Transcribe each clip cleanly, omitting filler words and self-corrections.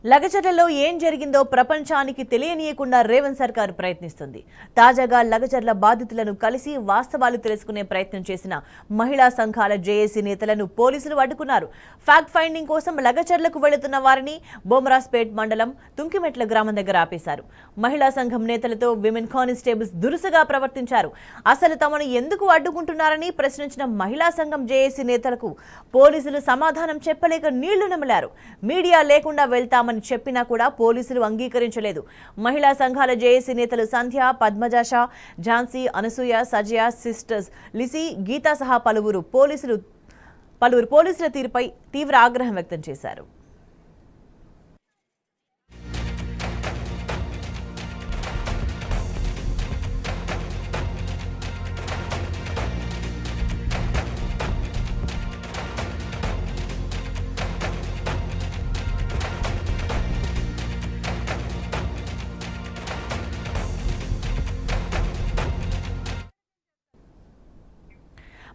లగచర్లలో ఏం జరిగిందో ప్రపంచానికి తెలియనీయకుండా రేవంత్ సర్కారు ప్రయత్నిస్తుంది. తాజాగా లగచర్ల బాధితులను కలిసి వాస్తవాలు తెలుసుకునే ప్రయత్నం చేసిన మహిళా సంఘాల జేఏసీ నేతలను పోలీసులు అడ్డుకున్నారు. ఫ్యాక్ట్ ఫైండింగ్ కోసం లగచర్లకు వెళుతున్న వారిని బొమరాస్పేట్ మండలం తుంకిమెట్ల గ్రామం దగ్గర ఆపేశారు. మహిళా సంఘం నేతలతో విమెన్ కానిస్టేబుల్స్ దురుసుగా ప్రవర్తించారు. అసలు తమను ఎందుకు అడ్డుకుంటున్నారని ప్రశ్నించిన మహిళా సంఘం జేఏసీ నేతలకు పోలీసులు సమాధానం చెప్పలేక నీళ్లు నమిలారు. మీడియా లేకుండా వెళ్తామని చెప్పినా కూడా పోలీసులు అంగీకరించలేదు. మహిళా సంఘాల జేఏసీ నేతలు సంధ్య, పద్మజాషా, ఝాన్సీ, అనసూయ, సజయ, సిస్టర్స్ లిసి, గీతా సహా పలువురు పోలీసుల తీరుపై తీవ్ర ఆగ్రహం వ్యక్తం చేశారు.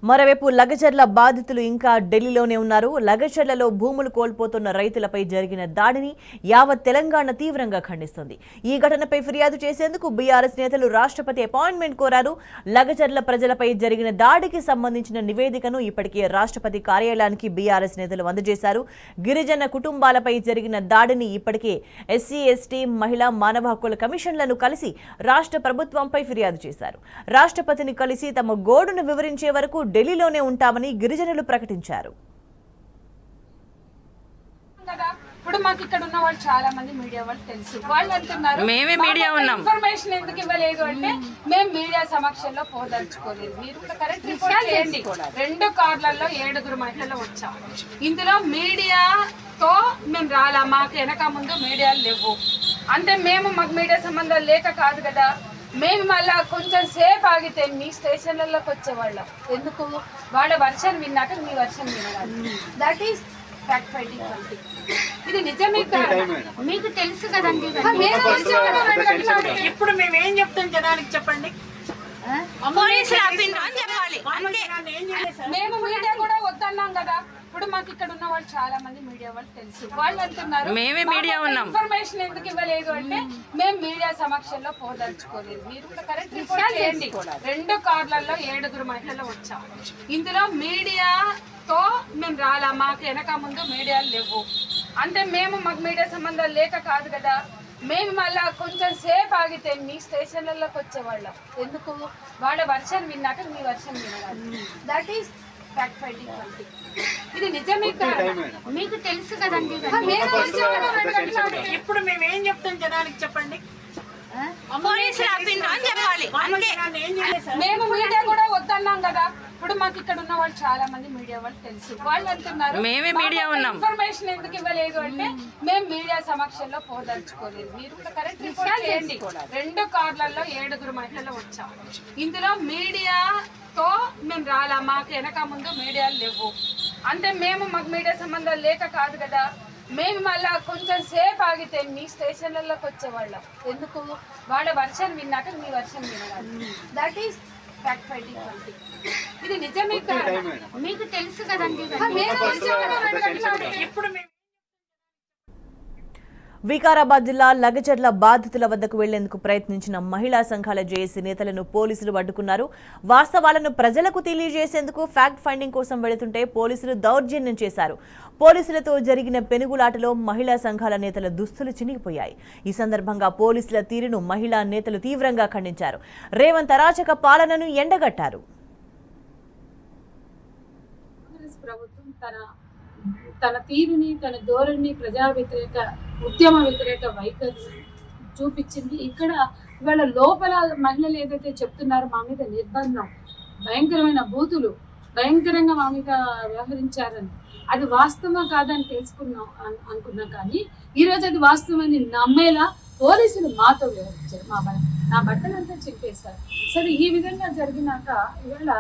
మరోవైపు లగచర్ల బాధితులు ఇంకా ఢిల్లీలోనే ఉన్నారు. లగచర్లలో భూములు కోల్పోతున్న రైతులపై జరిగిన దాడిని యావత్ తెలంగాణ తీవ్రంగా ఖండిస్తుంది. ఈ ఘటనపై ఫిర్యాదు చేసేందుకు బీఆర్ఎస్ నేతలు రాష్ట్రపతి అపాయింట్మెంట్ కోరారు. లగచర్ల ప్రజలపై జరిగిన దాడికి సంబంధించిన నివేదికను ఇప్పటికే రాష్ట్రపతి కార్యాలయానికి బీఆర్ఎస్ నేతలు అందజేశారు. గిరిజన కుటుంబాలపై జరిగిన దాడిని ఇప్పటికే ఎస్సీ, ఎస్టీ, మహిళా, మానవ హక్కుల కమిషన్లను కలిసి రాష్ట్ర ప్రభుత్వంపై ఫిర్యాదు చేశారు. రాష్ట్రపతిని కలిసి తమ గోడును వివరించే వరకు ఢిల్లీలోనే ఉంటామని గిరిజనులు ప్రకటించారు. ఇప్పుడు మాకు ఇక్కడ ఉన్న వాళ్ళు చాలా మంది మీడియా వాళ్ళు తెలుసు. వాళ్ళు అంటున్నారు మేమే మీడియా ఉన్నాం, ఇన్ఫర్మేషన్ ఎందుకు ఇవ్వలేదు అంటే మేము మీడియా సమక్షంలో పోదలుచుకోలేదు. మీరు కూడా కరెక్ట్ రిపోర్ట్ చేయండి. 2 కార్లలో 7 మహిళలు వచ్చాం. ఇందులో మీడియాతో మేము రాలా, మాకు వెనక ముందు మీడియాలు లేవు అంటే మాకు మీడియా సంబంధాలు లేక కాదు కదా. మేము మళ్ళా కొంచెం సేపు ఆగితే మీ స్టేషన్లలోకి వచ్చేవాళ్ళం. ఎందుకు? వాళ్ళ వర్షన్ విన్నాక మీ వర్షన్ వినాలి. దట్ ఈస్ ఫ్యాక్ట్ ఫైండింగ్ అంటే. ఇది నిజమే మీకు తెలుసు కదండి. ఇప్పుడు మేము ఏం చెప్తాం జనానికి చెప్పండి. మేము మీడియా కూడా వద్దన్నాం కదా. ఇప్పుడు మాకు ఇక్కడ ఉన్న వాళ్ళు చాలా మంది మీడియా వాళ్ళు తెలుసు. వాళ్ళు అంటున్నారు మేమే మీడియా ఉన్నాం, ఇన్ఫర్మేషన్ ఎందుకు ఇవ్వలేదు అంటే మేము మీడియా సమక్షంలో పోదలుచుకోలేదు. మీరు కూడా కరెక్ట్ రిపోర్ట్ చేయండి. 2 కార్లలో 7 మహిళలు వచ్చాం. ఇందులో మీడియాతో మేము రాలా, మాకు వెనక ముందు మీడియాలు లేవు అంటే మాకు మీడియా సంబంధాలు లేక కాదు కదా. మేము మళ్ళా కొంచెం సేపు ఆగితే మీ స్టేషన్లలోకి వచ్చేవాళ్ళం. ఎందుకు? వాళ్ళ వర్షన్ విన్నాక మీ వర్షన్ వినాలి. దట్ ఈస్ ఫ్యాక్ట్ ఫైండింగ్ అంటే. ఇది నిజమే మీకు తెలుసు కదండి. ఇప్పుడు మేము ఏం చెప్తాం జనానికి చెప్పండి. మేము మీడియా కూడా వద్దన్నాం కదా. ఇప్పుడు మాకు ఇక్కడ ఉన్న వాళ్ళు చాలా మంది మీడియా వాళ్ళు తెలుసు. వాళ్ళు అంటున్నారు మేమే మీడియా ఉన్నాం, ఇన్ఫర్మేషన్ ఎందుకు ఇవ్వలేదు అంటే మేము మీడియా సమక్షంలో పోదలుచుకోలేదు. మీరు కూడా కరెక్ట్ రిపోర్ట్ చేయండి. 2 కార్లలో 7 మహిళలు వచ్చాం. ఇందులో మీడియాతో మేము రాలా, మాకు వెనక ముందు మీడియాలు లేవు అంటే మాకు మీడియా సంబంధాలు లేక కాదు కదా. మేము మళ్ళా కొంచెం సేపు ఆగితే మీ స్టేషన్లలోకి వచ్చేవాళ్ళం. ఎందుకు? వాళ్ళ వర్షన్ విన్నాక మీ వర్షన్ వినాలి. దట్ ఈస్ ఫ్యాక్ట్ ఫైండింగ్ అంటే. ఇది నిజమే మీకు తెలుసు కదండి. ఇప్పుడు మేము వికారాబాద్ జిల్లా లగచర్ల బాధితుల వద్దకు వెళ్లేందుకు ప్రయత్నించిన మహిళా సంఘాల జేఏసీ నేతలను పోలీసులు అడ్డుకున్నారు. వాస్తవాలను ప్రజలకు తెలియజేసేందుకు ఫ్యాక్ట్ ఫైండింగ్ కోసం వెళుతుంటే పోలీసులు దౌర్జన్యం చేశారు. పోలీసులతో జరిగిన పెనుగులాటలో మహిళా సంఘాల నేతల దుస్తులు చినిగిపోయాయి. ఈ సందర్భంగా పోలీసుల తీరును మహిళా నేతలు తీవ్రంగా ఖండించారు. రేవంత్ అరాచక పాలనను ఎండగట్టారు. తన తీరుని, తన ధోరణి, ప్రజా వ్యతిరేక, ఉద్యమ వ్యతిరేక వైఖరి చూపించింది. ఇక్కడ ఇవాళ లోపల మహిళలు ఏదైతే చెప్తున్నారో మా మీద నిర్బంధం, భయంకరమైన బూతులు, భయంకరంగా మా మీద వ్యవహరించారని, అది వాస్తవం కాదని తెలుసుకున్నాం అనుకున్నాం. కానీ ఈరోజు అది వాస్తవాన్ని నమ్మేలా పోలీసులు మాతో వ్యవహరించారు. నా బట్టలంతా చెప్పేశారు. సరే, ఈ విధంగా జరిగినాక ఇవాళ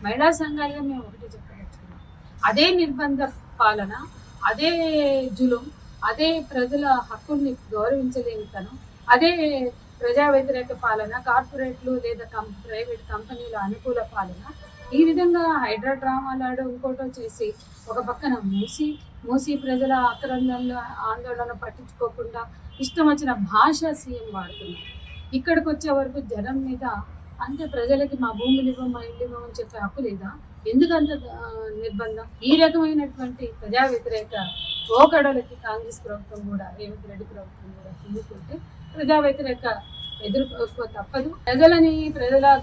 మహిళా సంఘాలుగా మేము ఒకటి చెప్పదలుచుకున్నాం. అదే నిర్బంధ పాలన, అదే జులుం, అదే ప్రజల హక్కుల్ని గౌరవించలేని తనం, అదే ప్రజా వ్యతిరేక పాలన, కార్పొరేట్లు లేదా ప్రైవేట్ కంపెనీల అనుకూల పాలన, ఈ విధంగా హైడ్రా డ్రామాలు ఆడు ఇంకోటో చేసి ఒక పక్కన మూసి ప్రజల ఆక్రందనలు ఆందోళన పట్టించుకోకుండా ఇష్టం వచ్చిన భాష సీఎం వాడుతున్నారు. ఇక్కడికి వచ్చే వరకు జనం మీద అంటే ప్రజలకి మా భూములు ఇవ్వం మా ఇల్లు ఇవ్వం అని చెప్పే హక్కు లేదా? ఎందుకంత నిర్బంధం? ఈ రకమైనటువంటి ప్రజా వ్యతిరేక పోకడలకి కాంగ్రెస్ ప్రభుత్వం కూడా రేవంత్ రెడ్డి ప్రభుత్వం కూడా కుందుకుంటే ప్రజా వ్యతిరేక ఎదుర్కో తప్పదు. ప్రజల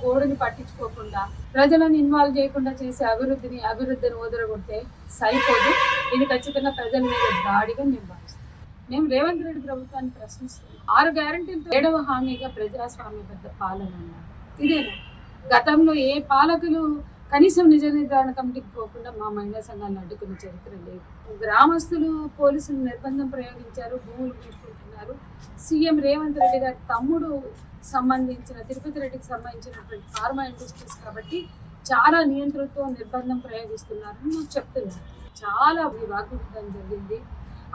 గోడుని పట్టించుకోకుండా ప్రజలను ఇన్వాల్వ్ చేయకుండా చేసే అభివృద్ధిని ఓదరగొడితే సరిపోదు. ఇది ఖచ్చితంగా ప్రజల మీద దాడిగా మేము భావిస్తాం. మేము రేవంత్ రెడ్డి ప్రభుత్వాన్ని ప్రశ్నిస్తున్నాం. 6 గ్యారంటీలతో 7వ హామీగా ప్రజాస్వామ్యబద్ధ పాలన అన్నారు. ఇదేనా? గతంలో ఏ పాలకులు కనీసం నిజ నిర్ధారణ కమిటీకి పోకుండా మా మహిళా సంఘాలను అడ్డుకున్న చరిత్ర లేదు. గ్రామస్తులు పోలీసులు నిర్బంధం ప్రయోగించారు, భూములు పెట్టుకుంటున్నారు. సీఎం రేవంత్ రెడ్డి గారి తమ్ముడు సంబంధించిన తిరుపతి రెడ్డికి సంబంధించినటువంటి ఫార్మా ఇండస్ట్రీస్ కాబట్టి చాలా నియంత్రణతో నిర్బంధం ప్రయోగిస్తున్నారని మాకు చెప్తున్నారు. చాలా వాగ్వివాదం జరిగింది.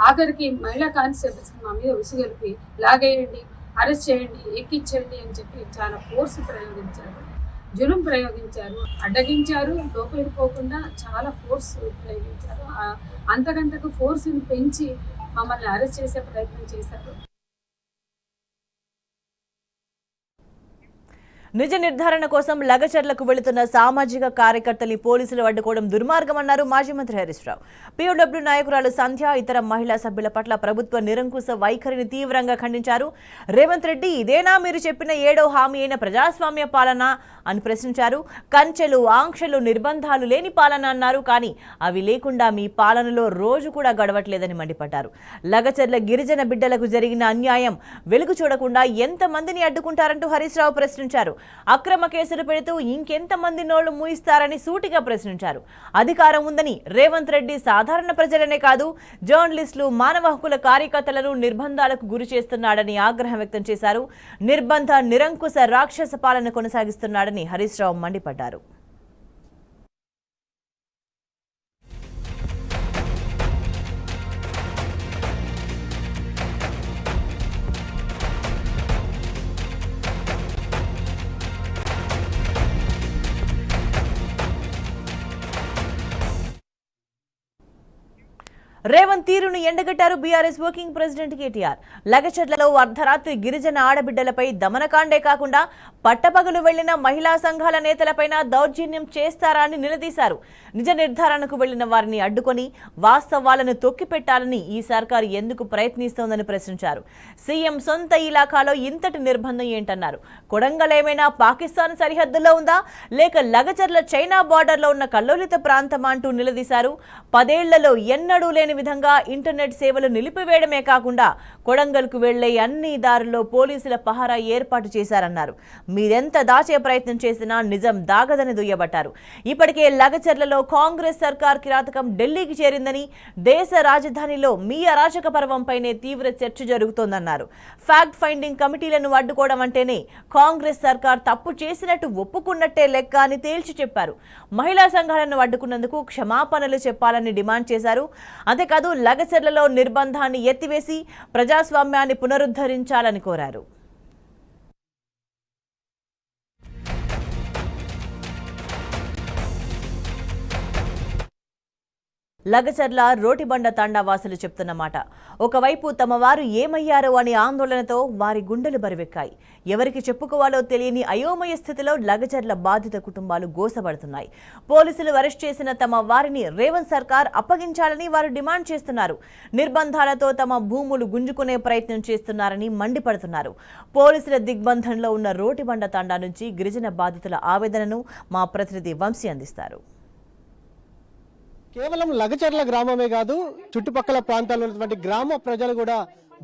ఆఖరికి మహిళా కానిస్టేబుల్స్ మా మీద ఉసిగలిపి లాగేయండి, అరెస్ట్ చేయండి, ఎక్కించండి అని చెప్పి చాలా ఫోర్స్ ప్రయోగించారు, జులుం ప్రయోగించారు, అడ్డగించారు. లోపలికి పోకుండా చాలా ఫోర్స్ ప్రయోగించారు. అంతకంతకు ఫోర్స్ని పెంచి మమ్మల్ని అరెస్ట్ చేసే ప్రయత్నం చేశారు. నిజ నిర్ధారణ కోసం లగచర్లకు వెళుతున్న సామాజిక కార్యకర్తల్ని పోలీసులు అడ్డుకోవడం దుర్మార్గమన్నారు మాజీ మంత్రి హరీష్ రావు. పీఓడబ్ల్యూ నాయకురాలు సంధ్య ఇతర మహిళా సభ్యుల పట్ల ప్రభుత్వ నిరంకుశ వైఖరిని తీవ్రంగా ఖండించారు. రేవంత్ రెడ్డి ఇదేనా మీరు చెప్పిన 7వ హామీ అయిన ప్రజాస్వామ్య పాలన అని ప్రశ్నించారు. కంచెలు, ఆంక్షలు, నిర్బంధాలు లేని పాలన అన్నారు. కానీ అవి లేకుండా మీ పాలనలో రోజు కూడా గడవట్లేదని మండిపడ్డారు. లగచర్ల గిరిజన బిడ్డలకు జరిగిన అన్యాయం వెలుగు చూడకుండా ఎంతమందిని అడ్డుకుంటారంటూ హరీష్ రావు ప్రశ్నించారు. అక్రమ కేసులు పెడుతూ ఇంకెంతమంది నోళ్లు మూయిస్తారని సూటిగా ప్రశ్నించారు. అధికారం ఉందని రేవంత్ రెడ్డి సాధారణ ప్రజలనే కాదు జర్నలిస్టులు, మానవ హక్కుల కార్యకర్తలను నిర్బంధాలకు గురి చేస్తున్నాడని ఆగ్రహం వ్యక్తం చేశారు. నిర్బంధ నిరంకుశ రాక్షస పాలన కొనసాగిస్తున్నాడని హరీష్ రావు మండిపడ్డారు. రేవంత్ తీరును ఎండగట్టారు బీఆర్ఎస్ వర్కింగ్ ప్రెసిడెంట్ కేటీఆర్. లగచర్లలో అర్ధరాత్రి గిరిజన ఆడబిడ్డలపై దమనకాండే కాకుండా పట్టపగలు వెళ్లిన మహిళా సంఘాల నేతలపైన దౌర్జన్యం చేస్తారా అని నిలదీశారు. నిజ నిర్ధారణకు వెళ్లిన వారిని అడ్డుకొని వాస్తవాలను తొక్కిపెట్టాలని ఈ సర్కారు ఎందుకు ప్రయత్నిస్తోందని ప్రశ్నించారు. సీఎం సొంత ఇలాకాలో ఇంతటి నిర్బంధం ఏంటన్నారు. కొడంగల్ ఏమైనా పాకిస్తాన్ సరిహద్దుల్లో ఉందా లేక లగచర్ల చైనా బార్డర్లో ఉన్న కల్లోలిత ప్రాంతం అంటూ నిలదీశారు. 10 ఏళ్లలో ఎన్నడూ లేని విధంగా ఇంటర్నెట్ సేవలు నిలిపివేయడమే కాకుండా కొడంగల్కు వెళ్లే అన్ని దారుల్లో పోలీసుల పహారా ఏర్పాటు చేశారన్నారు. మీరెంత దాచే ప్రయత్నం చేసినా నిజం దాగదని దుయ్యబట్టారు. ఇప్పటికే లగచర్లలో కాంగ్రెస్ సర్కార్ కిరాతకం ఢిల్లీకి చేరిందని, దేశ రాజధానిలో మీ అరాచక పర్వంపైనే తీవ్ర చర్చ జరుగుతోందన్నారు. ఫ్యాక్ట్ ఫైండింగ్ కమిటీలను అడ్డుకోవడం అంటేనే కాంగ్రెస్ సర్కార్ తప్పు చేసినట్టు ఒప్పుకున్నట్టే లెక్క అని తేల్చి చెప్పారు. మహిళా సంఘాలను అడ్డుకున్నందుకు క్షమాపణలు చెప్పాలని డిమాండ్ చేశారు. అంతేకాదు లగచర్లలో నిర్బంధాన్ని ఎత్తివేసి ప్రజాస్వామ్యాన్ని పునరుద్ధరించాలని కోరారు. లగచర్ల రోటిబండ తండావాసులు చెప్తున్న మాట. ఒకవైపు తమ వారు ఏమయ్యారో అని ఆందోళనతో వారి గుండెలు బరువెక్కాయి. ఎవరికి చెప్పుకోవాలో తెలియని అయోమయ స్థితిలో లగచర్ల బాధిత కుటుంబాలు గోసపడుతున్నాయి. పోలీసులు అరెస్ట్ చేసిన తమ వారిని రేవంత్ సర్కార్ అప్పగించాలని వారు డిమాండ్ చేస్తున్నారు. నిర్బంధాలతో తమ భూములు గుంజుకునే ప్రయత్నం చేస్తున్నారని మండిపడుతున్నారు. పోలీసుల దిగ్బంధంలో ఉన్న రోటిబండ తండా నుంచి గిరిజన బాధితుల ఆవేదనను మా ప్రతినిధి వంశీ అందిస్తారు. కేవలం లగచర్ల గ్రామమే కాదు, చుట్టుపక్కల ప్రాంతాల్లో ఉన్నటువంటి గ్రామ ప్రజలు కూడా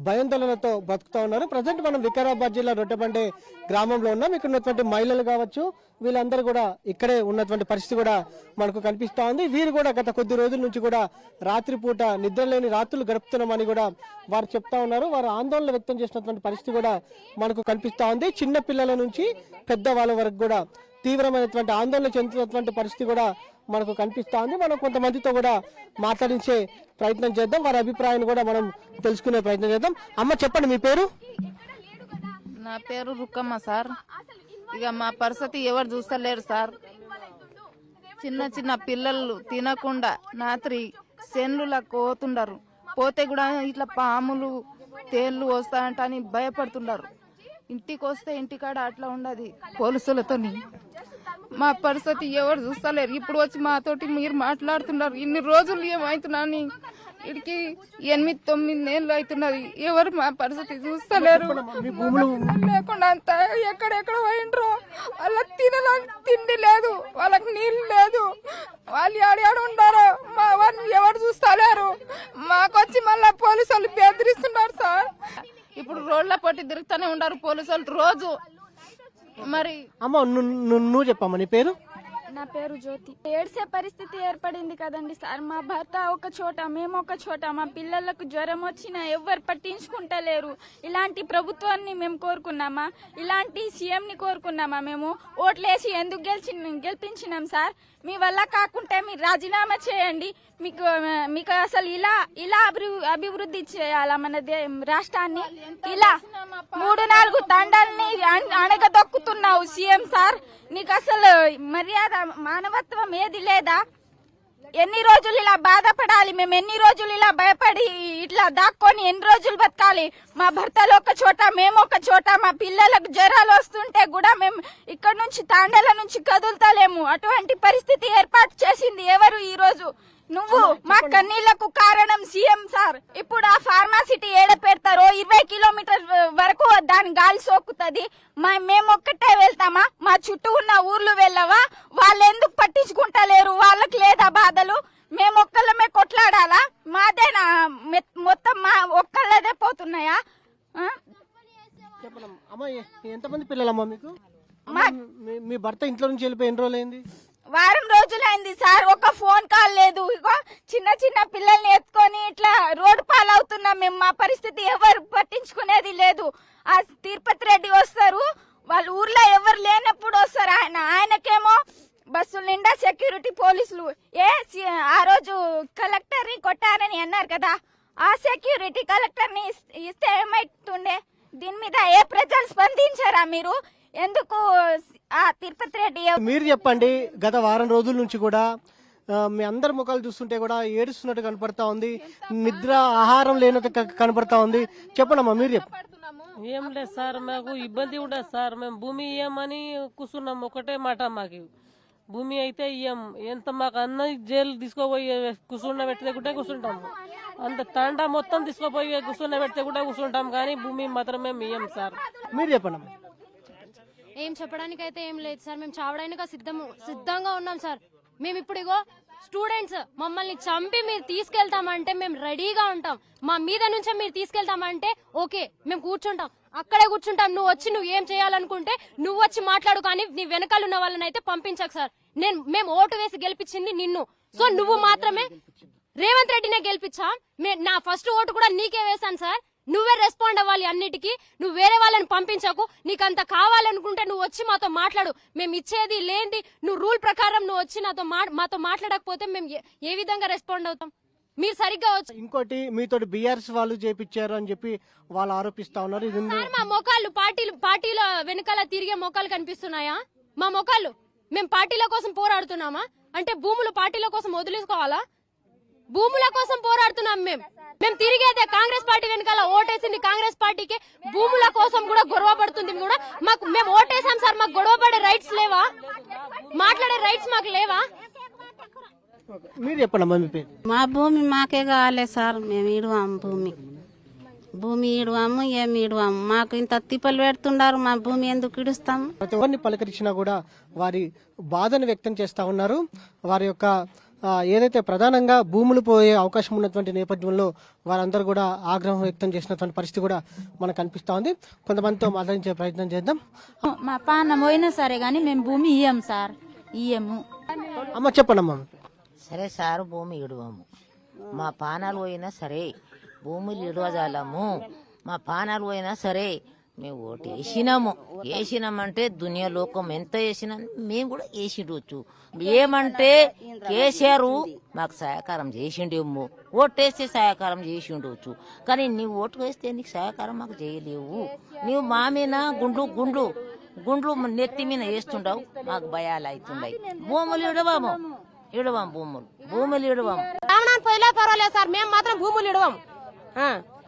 భయాందోళనతో బతుకుతా ఉన్నారు. ప్రజెంట్ మనం వికారాబాద్ జిల్లా రొట్టెబండే గ్రామంలో ఉన్నాం. ఇక్కడ ఉన్నటువంటి మహిళలు కావచ్చు, వీళ్ళందరూ కూడా ఇక్కడే ఉన్నటువంటి పరిస్థితి కూడా మనకు కనిపిస్తా ఉంది. వీరు కూడా గత కొద్ది రోజుల నుంచి కూడా రాత్రిపూట నిద్రలేని రాత్రులు గడుపుతున్నామని కూడా వారు చెప్తా ఉన్నారు. వారు ఆందోళన వ్యక్తం చేసినటువంటి పరిస్థితి కూడా మనకు కనిపిస్తా ఉంది. చిన్న పిల్లల నుంచి పెద్దవాళ్ళ వరకు కూడా తీవ్రమైనటువంటి ఆందోళన చెందుతున్నటువంటి పరిస్థితి కూడా మనకు కనిపిస్తా ఉంది. మనం కొంతమందితో కూడా మాట్లాడించే ప్రయత్నం చేద్దాం, వారి అభిప్రాయాన్ని కూడా మనం తెలుసుకునే ప్రయత్నం చేద్దాం. అమ్మ చెప్పండి, మీ పేరు? నా పేరు రుక్కమ్మ సార్. ఇక మా పరిస్థితి ఎవరు చూస్తలేరు సార్. చిన్న చిన్న పిల్లలు తినకుండా రాత్రి సెన్లులకు పోతుండరు. పోతే కూడా ఇట్లా పాములు తేళ్లు వస్తాయంటని భయపడుతుండరు. ఇంటికి వస్తే ఇంటికాడ అట్లా ఉండదు పోలీసులతోని. మా పరిస్థితి ఎవరు చూస్తలేరు. ఇప్పుడు వచ్చి మాతోటి మీరు మాట్లాడుతున్నారు. ఇన్ని రోజులు ఏమవుతున్నాని ఇడికి 8-9 ఏళ్ళు అవుతున్నది. ఎవరు మా పరిస్థితి చూస్తలేరు. లేకుండా అంతా ఎక్కడెక్కడ పోయిండ్రు. వాళ్ళకి తినడానికి తిండి లేదు, వాళ్ళకి నీళ్ళు లేదు. వాళ్ళు ఆడ ఉండారు. మా వాళ్ళు ఎవరు చూస్తలేరు. మాకొచ్చి మళ్ళా పోలీసు వాళ్ళు బెదిరిస్తున్నారు సార్. ఇప్పుడు రోడ్ల పొట్టి తిరుగుతూనే ఉన్నారు పోలీసు వాళ్ళు రోజు. మరి అమ్మ నువ్వు చెప్పమ్మా నీ పేరు? నా పేరు జ్యోతి. ఏడ్సే పరిస్థితి ఏర్పడింది కదండి సార్. మా భర్త ఒక చోట, మేము ఒక చోట. మా పిల్లలకు జ్వరం వచ్చినా ఎవ్వరు పట్టించుకుంటలేరు. ఇలాంటి ప్రభుత్వాన్ని మేము కోరుకున్నామా? ఇలాంటి సీఎంని కోరుకున్నామా? మేము ఓట్లేసి ఎందుకు గెలిపించినాం సార్? మీ వల్ల కాకుంటే మీరు రాజీనామా చేయండి. మీకు అసలు ఇలా అభివృద్ధి చేయాలా మన రాష్ట్రాన్ని? ఇలా 3-4 తండాలని అణగదొక్కుతున్నావు సీఎం సార్. నీకు అసలు మర్యాద మానవత్వం ఏది లేదా? ఎన్ని రోజులు ఇలా బాధపడాలి మేము? ఎన్ని రోజులు ఇలా భయపడి ఇట్లా దాక్కొని ఎన్ని రోజులు బతకాలి? మా భర్తలు ఒక చోట, మేము ఒక చోట. మా పిల్లలకు జ్వరాలు వస్తుంటే కూడా మేము ఇక్కడ నుంచి తాండాల నుంచి కదులుతలేము. అటువంటి పరిస్థితి ఏర్పాటు చేసింది ఎవరు ఈ రోజు? నువ్వు. మా కన్నీళ్లకు కారణం సీఎం సార్. ఇప్పుడు ఆ ఫార్మాసిటీ ఏడ పెడతారో 20 కిలోమీటర్ వరకు దాని గాలి సోకుతుంది. మేము ఒక్కటే వెళ్తామా? మా చుట్టూ ఉన్న ఊర్లు వెళ్ళవా? వాళ్ళు ఎందుకు పట్టించుకుంటలేరు? వాళ్ళకి లేదా బాధలు? మేము ఒక్కళ్ళమే కొట్లాడాలా? మాదేనా మొత్తం మా ఒక్కళ్ళదే పోతున్నాయా? అమ్మ ఎంతమంది పిల్లలమ్మా మీకు? మీ భర్త ఇంట్లో నుంచి వెళ్ళిపోయి ఎన్ని రోజులైంది? వారం రోజులైంది సార్. ఒక ఫోన్ కాల్ లేదు. ఇగో చిన్న చిన్న పిల్లల్ని ఎత్తుకొని ఇట్లా రోడ్డు పాలవుతున్నాం మేము. మా పరిస్థితి ఎవరు పట్టించుకునేది లేదు. ఆ తిరుపతి రెడ్డి వస్తారు, వాళ్ళ ఊర్లో ఎవరు లేనప్పుడు వస్తారు. ఆయనకేమో బస్సుల నిండా సెక్యూరిటీ పోలీసులు. ఆ రోజు కలెక్టర్ ని కొట్టారని అన్నారు కదా, ఆ సెక్యూరిటీ కలెక్టర్ ని ఇస్తే ఏమైతుండే? దీని మీద ఏ ప్రజలు స్పందించారా మీరు? ఎందుకు ఆ తిరుపతి రెడ్డి? మీరు చెప్పండి. గత వారం రోజుల నుంచి కూడా మీ అందరి ముఖాలు చూస్తుంటే కూడా ఏడుస్తున్నట్టు కనపడతా ఉంది. నిద్ర ఆహారం లేనట్టు కనపడతా ఉంది. చెప్పండమ్మా, మీరు చెప్పండి. ఏం లేదు సార్, మాకు ఇబ్బంది ఉండదు సార్. మేము భూమి ఇయ్యమని కూర్చున్నాం. ఒకటే మాట, మాకు భూమి అయితే ఇయ్యం. ఎంత మాకు అన్న జైలు తీసుకోపోయి కూర్చున్న పెడితే కూడా కూర్చుంటాము. అంత తాండా మొత్తం తీసుకోపోయి కూర్చున్న పెడితే కూడా కూర్చుంటాం, కానీ భూమి మాత్రం మేము ఇయ్యం సార్. మీరు చెప్పండి. ఏం చెప్పడానికి అయితే ఏం లేదు సార్. మేము చావడానికి సిద్ధంగా ఉన్నాం సార్. మేము ఇప్పుడు ఇగో స్టూడెంట్స్, మమ్మల్ని చంపి మీరు తీసుకెళ్తామంటే మేము రెడీగా ఉంటాం. మా మీద నుంచే మీరు తీసుకెళ్తామంటే ఓకే, మేము కూర్చుంటాం, అక్కడే కూర్చుంటాం. నువ్వు ఏం చేయాలనుకుంటే నువ్వు వచ్చి మాట్లాడు, కానీ నీ వెనకాల ఉన్న వాళ్ళని అయితే పంపించకు సార్. మేము ఓటు వేసి గెలిపించింది నిన్ను. సో నువ్వు మాత్రమే రేవంత్ రెడ్డినే గెలిపించా. నా ఫస్ట్ ఓటు కూడా నీకే వేశాను సార్. నువ్వే రెస్పాండ్ అవ్వాలి అన్నిటికీ. నువ్వు వేరే వాళ్ళని పంపించకు. నీకంత కావాలనుకుంటే నువ్వు వచ్చి మాతో మాట్లాడు. మేము ఇచ్చేది లేంది. నువ్వు రూల్ ప్రకారం నువ్వు వచ్చి మాతో మాట్లాడకపోతే మేము ఏ విధంగా రెస్పాండ్ అవుతాం? మీరు సరిగ్గా వచ్చి. ఇంకోటి, మీతో బీఆర్ఎస్ వాళ్ళు చేపించారు అని చెప్పి వాళ్ళు ఆరోపిస్తా ఉన్నారు. ఇది మా మొఖాలు పార్టీల వెనకాల తిరిగే మొఖాలు కనిపిస్తున్నాయా? మా మొఖాలు. మేము పార్టీల కోసం పోరాడుతున్నామా? అంటే భూములు పార్టీల కోసం వదిలేసుకోవాలా? భూముల కోసం పోరాడుతున్నాం మేము తిరిగేదే కాంగ్రెస్ పార్టీ వెనకాల. ఓటేసింది కాంగ్రెస్ పార్టీకి. భూముల కోసం కూడా గొడవ పడుతుంది కూడా. మేము ఓటేసాం సార్. మాకు గొడవ పడే రైట్స్ లేవా? మాట్లాడే రైట్స్ మాకు లేవా? మీరు చెప్పండి. మీ పేరు? మా భూమి మాకే కావాలి సార్. మేము ఇడువాము భూమి ఇడువాము, ఏమి ఇడువాము. మాకు ఇంత తిప్పలు పెడుతున్నారు. మా భూమి ఎందుకు ఇడుస్తాము? ప్రతి ఒక్కరిని పలకరించినా కూడా వారి బాధను వ్యక్తం చేస్తా ఉన్నారు. వారి యొక్క ఏదైతే ప్రధానంగా భూములు పోయే అవకాశం ఉన్నటువంటి నేపథ్యంలో వారందరూ కూడా ఆగ్రహం వ్యక్తం చేసినటువంటి పరిస్థితి కూడా మనకు కనిపిస్తా ఉంది. కొంతమందితో మాట్లాడించే ప్రయత్నం చేద్దాం. మా పాన పోయినా సరే గానీ మేము భూమి ఇయ్యం సార్, ఇయ్యము. అమ్మ చెప్పండి. అమ్మ సరే సార్, భూమి ఇడవము. మా పానాలు పోయినా సరే భూములు ఇడవజాలము. మా పానాలు పోయినా సరే మేము ఓటు వేసినామంటే దునియా లోకం ఎంత వేసినా మేము కూడా వేసిండవచ్చు. ఏమంటే కేసీఆర్ మాకు సహకారం చేసిండేమో, ఓటేస్తే సహకారం చేసి ఉండవచ్చు. కానీ నీవు ఓటు వేస్తే నీకు సహకారం మాకు చేయలేవు. నీవు మా మీద గుండ్లు గుండ్లు నెత్తి మీద వేస్తుండవు, మాకు భయాలు అవుతున్నాయి. భూములు ఇడవాము భూములు ఇడవాము. రామనాథ్ పోయినా పర్వాలేదు సార్, మేము మాత్రం భూములు ఇడవాము.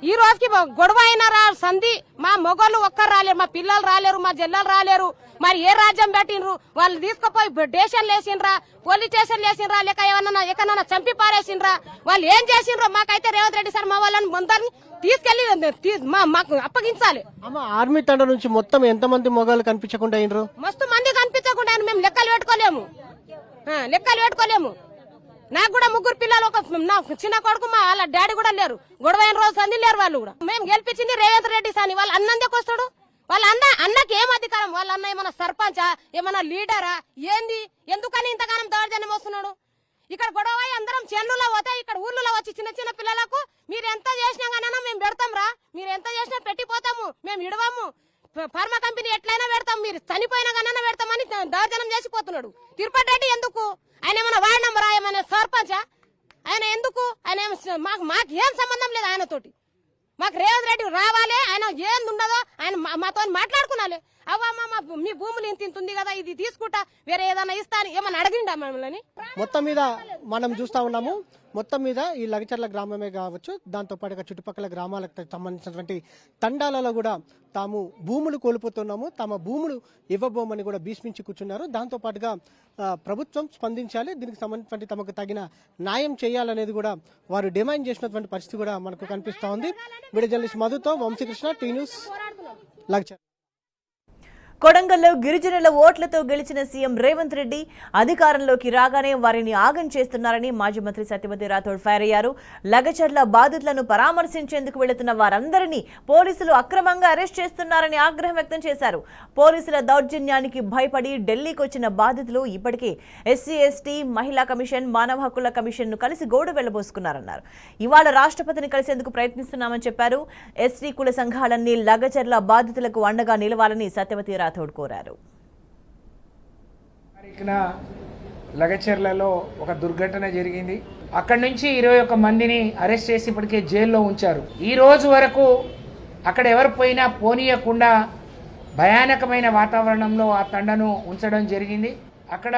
ఈ రోజుకి గొడవ అయినా సంధి మా మొగోళ్ళు ఒక్కరు రాలేరు, మా పిల్లలు రాలేరు, మా జిల్లాలు రాలేరు. మరి ఏ రాజ్యం పెట్టినరు? వాళ్ళు తీసుకుపోయి స్టేషన్లు వేసిండ్రా, పోలీస్ స్టేషన్లు వేసిండ్రా, లేక ఏమన్నా ఎక్కడన్నా చంపి పారేసిండ్రా? వాళ్ళు ఏం చేసిండ్రో మాకైతే రేవంత్ రెడ్డి సార్ మా వాళ్ళని ముందరిని తీసుకెళ్లి మాకు అప్పగించాలి. ఆర్మీ తండ నుంచి మొత్తం ఎంతమంది మొగాళ్ళు కనిపించకుండా అయినరు? మస్తు మంది కనిపించకుండా మేము లెక్కలు పెట్టుకోలేము. నాకు కూడా 3 పిల్లలు, ఒక నా చిన్న కొడుకు, మా వాళ్ళ డాడీ కూడా లేరు. గొడవ అయిన రోజు సంది లేరు వాళ్ళు కూడా. మేము గెలిపించింది రేవంత్ రెడ్డి సాని. వాళ్ళ అన్నందుకు వస్తాడు? వాళ్ళ అన్నకి ఏం అధికారం? వాళ్ళ అన్న ఏమన్నా సర్పంచా, ఏమన్నా లీడరా, ఏంది? ఎందుకని ఇంతకాలం దౌర్జన్యం వస్తున్నాడు? ఇక్కడ గొడవ అందరం చెన్నులో పోతే ఇక్కడ ఊర్లలో వచ్చి చిన్న చిన్న పిల్లలకు మీరు ఎంత చేసినా కానీ మేము పెడతాం రా, మీరు ఎంత చేసినా పెట్టిపోతాము, మేము ఇడవము, ఫార్మా కంపెనీ ఎట్లయినా పెడతాం, మీరు చనిపోయినా కానీ పెడతామని దౌర్జన్యం చేసిపోతున్నాడు. తిరుపతి రెడ్డి ఎందుకు? ఆయన ఏమైనా వార్డు నంబరా, ఏమైనా సర్పంచా? ఆయన ఎందుకు? ఆయన మాకు ఏం సంబంధం లేదు ఆయనతోటి. మాకు రేవంత్ రెడ్డి రావాలి, ఆయన ఏంది ఉండదో ఆయన మాతో మాట్లాడుకున్నాలి. అవ్వమ్మ మీ భూములు ఇంత ఉంది కదా, ఇది తీసుకుంటా, వేరే ఏదైనా ఇస్తా అని ఏమన్నా అడిగిండా మమ్మల్ని? మొత్తం మీద మనం చూస్తా ఉన్నాము. మొత్తం మీద ఈ లగచర్ల గ్రామమే కావచ్చు, దాంతో పాటుగా చుట్టుపక్కల గ్రామాలకు సంబంధించినటువంటి తండాలలో కూడా తాము భూములు కోల్పోతున్నాము, తమ భూములు ఇవ్వబోమని కూడా భీష్మించి కూర్చున్నారు. దాంతో పాటుగా ప్రభుత్వం స్పందించాలి, దీనికి సంబంధించినటువంటి తమకు తగిన న్యాయం చేయాలనేది కూడా వారు డిమాండ్ చేసినటువంటి పరిస్థితి కూడా మనకు కనిపిస్తూ ఉంది. వీడియో జర్నలిస్ట్ మధుతో వంశీకృష్ణ, టీ న్యూస్, లగచర్ల. కొడంగల్లో గిరిజనుల ఓట్లతో గెలిచిన సీఎం రేవంత్ రెడ్డి అధికారంలోకి రాగానే వారిని ఆగం చేస్తున్నారని మాజీ మంత్రి సత్యవతి రాథోడ్ ఫైర్ అయ్యారు. లగచర్ల బాధితులను పరామర్శించేందుకు వెళుతున్న వారందరినీ పోలీసులు అక్రమంగా అరెస్ట్ చేస్తున్నారని ఆగ్రహం వ్యక్తం చేశారు. పోలీసుల దౌర్జన్యానికి భయపడి ఢిల్లీకి వచ్చిన బాధితులు ఇప్పటికే ఎస్సీ ఎస్టీ మహిళా కమిషన్, మానవ హక్కుల కమిషన్ను కలిసి గోడు వెళ్లబోసుకున్నారన్నారు. ఇవాళ రాష్ట్రపతిని కలిసేందుకు ప్రయత్నిస్తున్నామని చెప్పారు. ఎస్టీ కుల సంఘాలన్నీ లగచర్ల బాధితులకు అండగా నిలవాలని సత్యవతి రాథోడ్ కోరారు. లగచర్లలో ఒక దుర్ఘటన జరిగింది. అక్కడి నుంచి 21 మందిని అరెస్ట్ చేసి ఇప్పటికే జైల్లో ఉంచారు. ఈ రోజు వరకు అక్కడ ఎవరు పోయినా పోనీయకుండా భయానకమైన వాతావరణంలో ఆ తండను ఉంచడం జరిగింది. అక్కడ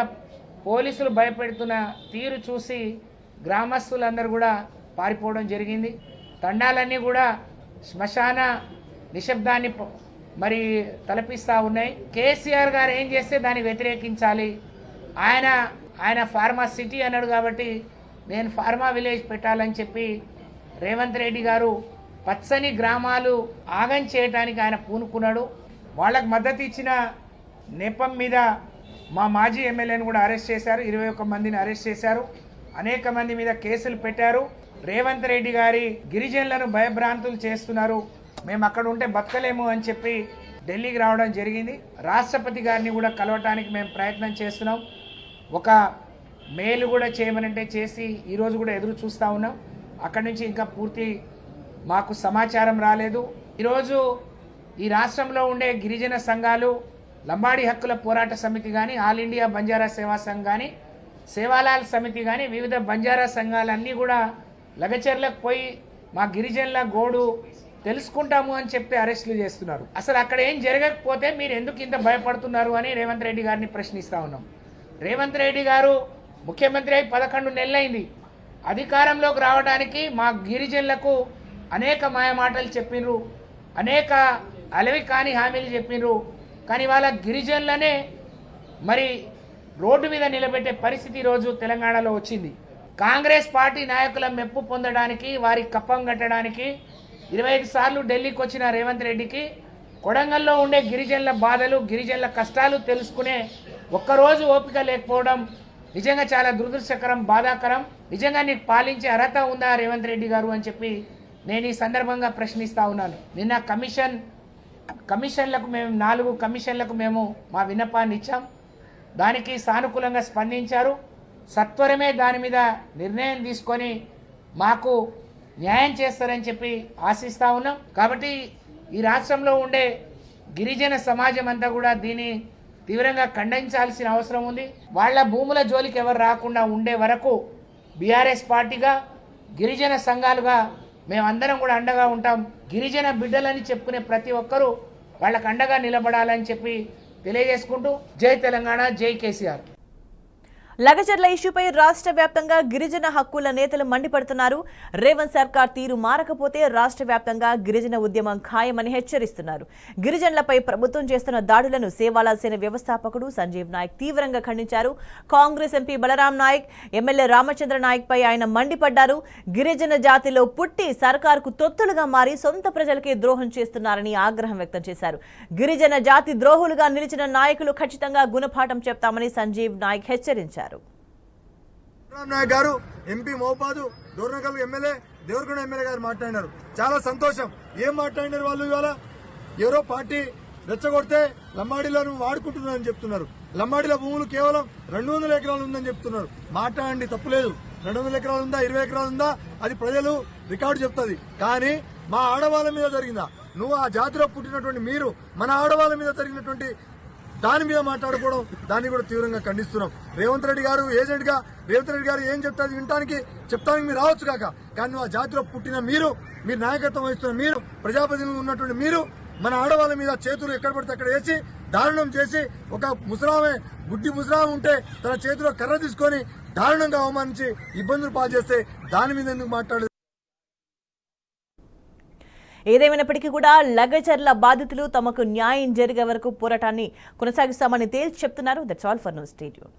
పోలీసులు భయపెడుతున్న తీరు చూసి గ్రామస్తులందరూ కూడా పారిపోవడం జరిగింది. తండాలన్నీ కూడా శ్మశాన నిశ్శబ్దాన్ని మరి తలపిస్తూ ఉన్నాయి. కేసీఆర్ గారు ఏం చేస్తే దాన్ని వ్యతిరేకించాలి. ఆయన ఫార్మా సిటీ అన్నాడు కాబట్టి నేను ఫార్మా విలేజ్ పెట్టాలని చెప్పి రేవంత్ రెడ్డి గారు పచ్చని గ్రామాలు ఆగం చేయడానికి ఆయన పూనుకున్నాడు. వాళ్ళకు మద్దతు ఇచ్చిన నెపం మీద మా మాజీ ఎమ్మెల్యేను కూడా అరెస్ట్ చేశారు. 21 మందిని అరెస్ట్ చేశారు. అనేక మంది మీద కేసులు పెట్టారు. రేవంత్ రెడ్డి గారి గిరిజనులను భయభ్రాంతులు చేస్తున్నారు, మేము అక్కడ ఉంటే బతకలేము అని చెప్పి ఢిల్లీకి రావడం జరిగింది. రాష్ట్రపతి గారిని కూడా కలవటానికి మేము ప్రయత్నం చేస్తున్నాం. ఒక మెయిల్ కూడా చేయమనంటే చేసి ఈరోజు కూడా ఎదురు చూస్తూ ఉన్నాం. అక్కడి నుంచి ఇంకా పూర్తి మాకు సమాచారం రాలేదు. ఈరోజు ఈ రాష్ట్రంలో ఉండే గిరిజన సంఘాలు, లంబాడి హక్కుల పోరాట సమితి కానీ, ఆల్ ఇండియా బంజారా సేవా సంఘ్ కానీ, సేవాలాల్ సమితి కానీ, వివిధ బంజారా సంఘాలన్నీ కూడా లగచర్లకు పోయి మా గిరిజనుల గోడు తెలుసుకుంటాము అని చెప్పి అరెస్టులు చేస్తున్నారు. అసలు అక్కడ ఏం జరగకపోతే మీరు ఎందుకు ఇంత భయపడుతున్నారు అని రేవంత్ రెడ్డి గారిని ప్రశ్నిస్తూ ఉన్నాం. రేవంత్ రెడ్డి గారు ముఖ్యమంత్రి అయి 11 నెలలైంది. అధికారంలోకి రావడానికి మా గిరిజనులకు అనేక మాయమాటలు చెప్పినరు, అనేక అలవి కాని హామీలు చెప్పినరు. కానీ వాళ్ళ గిరిజనులనే మరి రోడ్డు మీద నిలబెట్టే పరిస్థితి ఈరోజు తెలంగాణలో వచ్చింది. కాంగ్రెస్ పార్టీ నాయకుల మెప్పు పొందడానికి, వారి కప్పం కట్టడానికి 25 సార్లు ఢిల్లీకి వచ్చిన రేవంత్ రెడ్డికి కొడంగల్లో ఉండే గిరిజనుల బాధలు, గిరిజనుల కష్టాలు తెలుసుకునే ఒక్కరోజు ఓపిక లేకపోవడం నిజంగా చాలా దురదృష్టకరం, బాధాకరం. నిజంగా నీకు పాలించే అర్హత ఉందా రేవంత్ రెడ్డి గారు అని చెప్పి నేను ఈ సందర్భంగా ప్రశ్నిస్తూ ఉన్నాను. నిన్న కమిషన్లకు మేము 4 కమిషన్లకు మేము మా విన్నపాన్ని ఇచ్చాం. దానికి సానుకూలంగా స్పందించారు. సత్వరమే దాని మీద నిర్ణయం తీసుకొని మాకు న్యాయం చేస్తారని చెప్పి ఆశిస్తూ ఉన్నాం. కాబట్టి ఈ రాష్ట్రంలో ఉండే గిరిజన సమాజం అంతా కూడా దీన్ని తీవ్రంగా ఖండించాల్సిన అవసరం ఉంది. వాళ్ళ భూముల జోలికి ఎవరు రాకుండా ఉండే వరకు బీఆర్ఎస్ పార్టీగా, గిరిజన సంఘాలుగా మేమందరం కూడా అండగా ఉంటాం. గిరిజన బిడ్డలని చెప్పుకునే ప్రతి ఒక్కరూ వాళ్ళకు అండగా నిలబడాలని చెప్పి తెలియజేసుకుంటూ జై తెలంగాణ, జై కేసీఆర్. లగచర్ల ఇష్యూపై రాష్ట్ర వ్యాప్తంగా గిరిజన హక్కుల నేతలు మండిపడుతున్నారు. రేవంత్ సర్కార్ తీరు మారకపోతే రాష్ట్ర వ్యాప్తంగా గిరిజన ఉద్యమం ఖాయమని హెచ్చరిస్తున్నారు. గిరిజనులపై ప్రభుత్వం చేస్తున్న దాడులను సేవాలా సేన వ్యవస్థాపకుడు సంజీవ్ నాయక్ తీవ్రంగా ఖండించారు. కాంగ్రెస్ ఎంపీ బలరాం నాయక్, ఎమ్మెల్యే రామచంద్ర నాయక్ పై ఆయన మండిపడ్డారు. గిరిజన జాతిలో పుట్టి సర్కారుకు తొత్తులుగా మారి సొంత ప్రజలకే ద్రోహం చేస్తున్నారని ఆగ్రహం వ్యక్తం చేశారు. గిరిజన జాతి ద్రోహులుగా నిలిచిన నాయకులు ఖచ్చితంగా గుణపాఠం చెప్తామని సంజీవ్ నాయక్ హెచ్చరించారు. నాయక్ గారు ఎంపీ మోపాదు దూరనగల్ ఎమ్మెల్యే దేవరకొండ ఎమ్మెల్యే గారు మాట్లాడినారు. చాలా సంతోషం. ఏం మాట్లాడినారు వాళ్ళు? ఇవాళ ఎవరో పార్టీ రెచ్చగొడితే లంబాడీలో వాడుకుంటున్నారని చెప్తున్నారు. లంబాడీల భూములు కేవలం 200 ఎకరాలు ఉందని చెప్తున్నారు. మాట్లాడండి, తప్పులేదు. 200 ఎకరాలు ఉందా, 20 ఎకరాలు ఉందా, అది ప్రజలు రికార్డు చెప్తుంది. కానీ మా ఆడవాళ్ళ మీద జరిగిందా? నువ్వు ఆ జాతిలో పుట్టినటువంటి మీరు మన ఆడవాళ్ళ మీద జరిగినటువంటి దాని మీద మాట్లాడుకోవడం, దాన్ని కూడా తీవ్రంగా ఖండిస్తున్నాం. రేవంత్ రెడ్డి గారు ఏజెంట్ గా రేవంత్ రెడ్డి గారు ఏం చెప్తారు వినటానికి చెప్తానికి మీరు రావచ్చు కాక, కానీ నువ్వు ఆ జాతిలో పుట్టిన మీరు నాయకత్వం వహిస్తున్న మీరు, ప్రజాప్రతినిధులు ఉన్నటువంటి మీరు మన ఆడవాళ్ళ మీద చేతులు ఎక్కడ పడితే అక్కడ వేసి దారుణం చేసి, ఒక ముసలామే గుడ్డి ముసలామే ఉంటే తన చేతిలో కర్ర తీసుకొని దారుణంగా అవమానించి ఇబ్బందులు పాలు చేస్తే దాని మీద ఎందుకు మాట్లాడలేదు? ఏదేమైనప్పటికీ కూడా లగచర్ల బాధితులు తమకు న్యాయం జరిగే వరకు పోరాటాన్ని కొనసాగిస్తామని తేల్చి చెప్తున్నారు. That's all for now. Stay tuned.